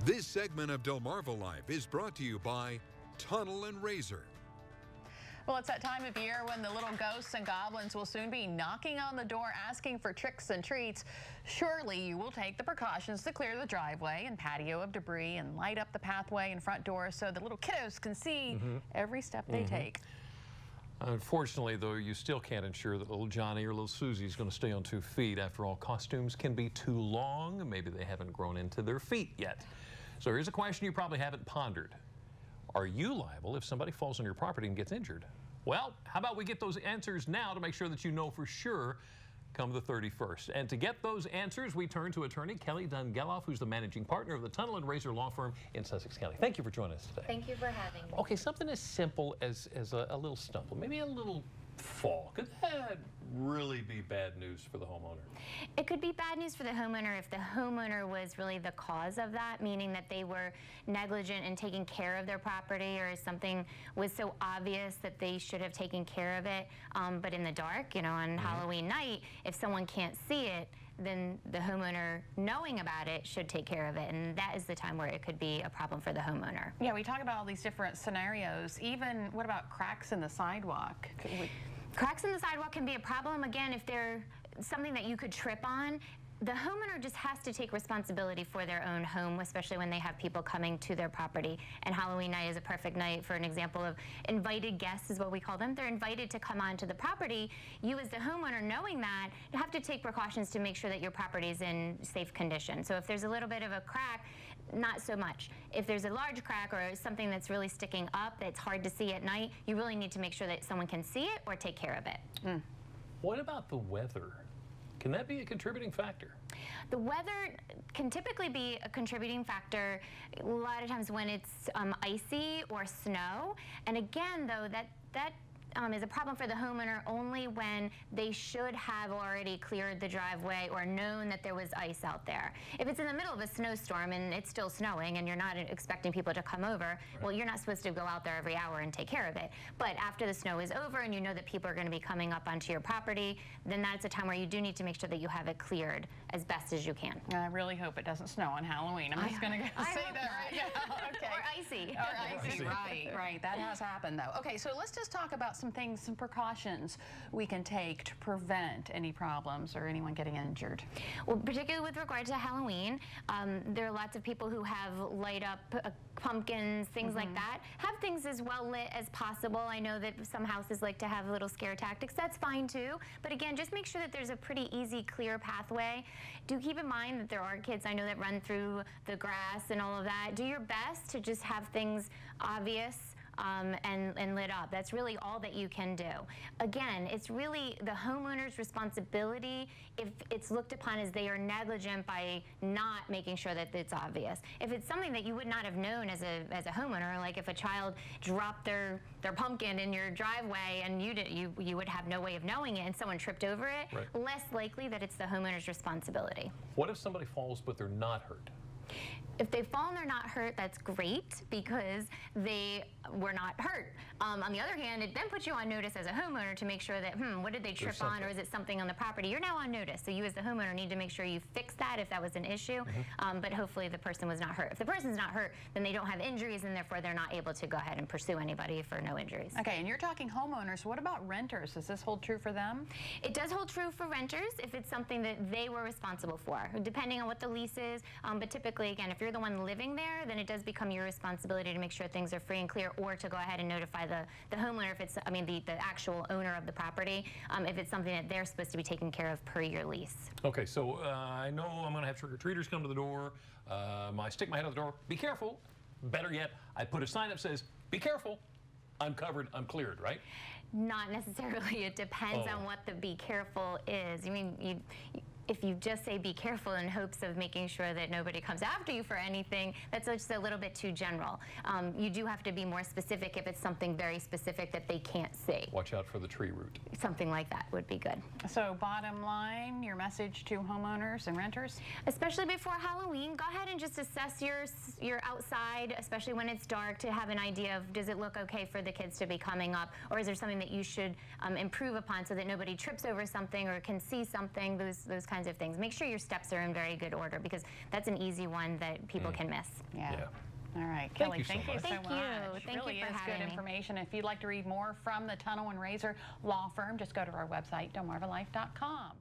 This segment of Delmarva Life is brought to you by Tunnell and Raysor. Well, it's that time of year when the little ghosts and goblins will soon be knocking on the door asking for tricks and treats. Surely you will take the precautions to clear the driveway and patio of debris and light up the pathway and front door so the little kiddos can see every step they take. Unfortunately, though, you still can't ensure that little Johnny or little Susie is going to stay on 2 feet. After all, costumes can be too long. Maybe they haven't grown into their feet yet. So here's a question you probably haven't pondered. Are you liable if somebody falls on your property and gets injured? Well, how about we get those answers now to make sure that you know for sure come the 31st. And to get those answers, we turn to attorney Kelly Dunn, who's the managing partner of the Tunnell and Raysor law firm in Sussex County. Thank you for joining us today. Thank you for having me. Okay, something as simple as a little stumble, maybe a little fall. Could that really be bad news for the homeowner? It could be bad news for the homeowner if the homeowner was really the cause of that, meaning that they were negligent in taking care of their property, or something was so obvious that they should have taken care of it, but in the dark, you know, on Halloween night, if someone can't see it, then the homeowner, knowing about it, should take care of it, and that is the time where it could be a problem for the homeowner. Yeah, we talk about all these different scenarios. Even, what about cracks in the sidewalk? Cracks in the sidewalk can be a problem, again, if they're something that you could trip on. The homeowner just has to take responsibility for their own home, especially when they have people coming to their property. And Halloween night is a perfect night for an example of invited guests, is what we call them. They're invited to come onto the property. You, as the homeowner, knowing that, you have to take precautions to make sure that your property is in safe condition. So if there's a little bit of a crack, not so much. If there's a large crack or something that's really sticking up that's hard to see at night, you really need to make sure that someone can see it or take care of it. What about the weather? Can that be a contributing factor? The weather can typically be a contributing factor a lot of times when it's icy or snow. And again, though, that is a problem for the homeowner only when they should have already cleared the driveway or known that there was ice out there. If it's in the middle of a snowstorm and it's still snowing and you're not expecting people to come over, well, you're not supposed to go out there every hour and take care of it. But after the snow is over and you know that people are going to be coming up onto your property, then that's a time where you do need to make sure that you have it cleared as best as you can. I really hope it doesn't snow on Halloween. I'm just going to say that right now. Okay. Or icy. Or icy, right. That has happened, though. Okay, so let's just talk about some things, some precautions we can take to prevent any problems or anyone getting injured. Well, particularly with regard to Halloween, there are lots of people who have light up pumpkins, things like that. Have things as well lit as possible. I know that some houses like to have little scare tactics. That's fine too. But again, just make sure that there's a pretty easy, clear pathway. Do keep in mind that there are kids I know that run through the grass and all of that. Do your best to just have things obvious and lit up. That's really all that you can do. Again, it's really the homeowner's responsibility if it's looked upon as they are negligent by not making sure that it's obvious. If it's something that you would not have known as a homeowner, like if a child dropped their pumpkin in your driveway and you would have no way of knowing it and someone tripped over it, less likely that it's the homeowner's responsibility. What if somebody falls but they're not hurt? If they fall and they're not hurt, that's great because they were not hurt. On the other hand, it then puts you on notice as a homeowner to make sure that, what did they trip on, or is it something on the property? You're now on notice, so you as the homeowner need to make sure you fix that if that was an issue, but hopefully the person was not hurt. If the person's not hurt, then they don't have injuries and therefore they're not able to go ahead and pursue anybody for no injuries. Okay, and you're talking homeowners. What about renters? Does this hold true for them? It does hold true for renters if it's something that they were responsible for, depending on what the lease is, but typically, again, if you're the one living there, then it does become your responsibility to make sure things are free and clear, or to go ahead and notify the homeowner if it's, the actual owner of the property, if it's something that they're supposed to be taken care of per your lease. Okay, so I know I'm going to have trick-or-treaters come to the door. I stick my head out the door. Be careful. Better yet, I put a sign up that says, be careful. I'm covered, I'm cleared, right? Not necessarily. It depends on what the be careful is. If you just say be careful in hopes of making sure that nobody comes after you for anything, that's just a little bit too general. You do have to be more specific if it's something very specific that they can't see. Watch out for the tree root. Something like that would be good. So bottom line, your message to homeowners and renters? Especially before Halloween, go ahead and just assess your outside, especially when it's dark, to have an idea of, does it look okay for the kids to be coming up, or is there something that you should improve upon so that nobody trips over something or can see something, those kind kinds of things. Make sure your steps are in very good order, because that's an easy one that people can miss. Yeah. All right, Kelly, thank you so much. Thank you. Thank really you for is having good me. information. If you'd like to read more from the Tunnell and Raysor law firm, just go to our website, DelmarvaLife.com.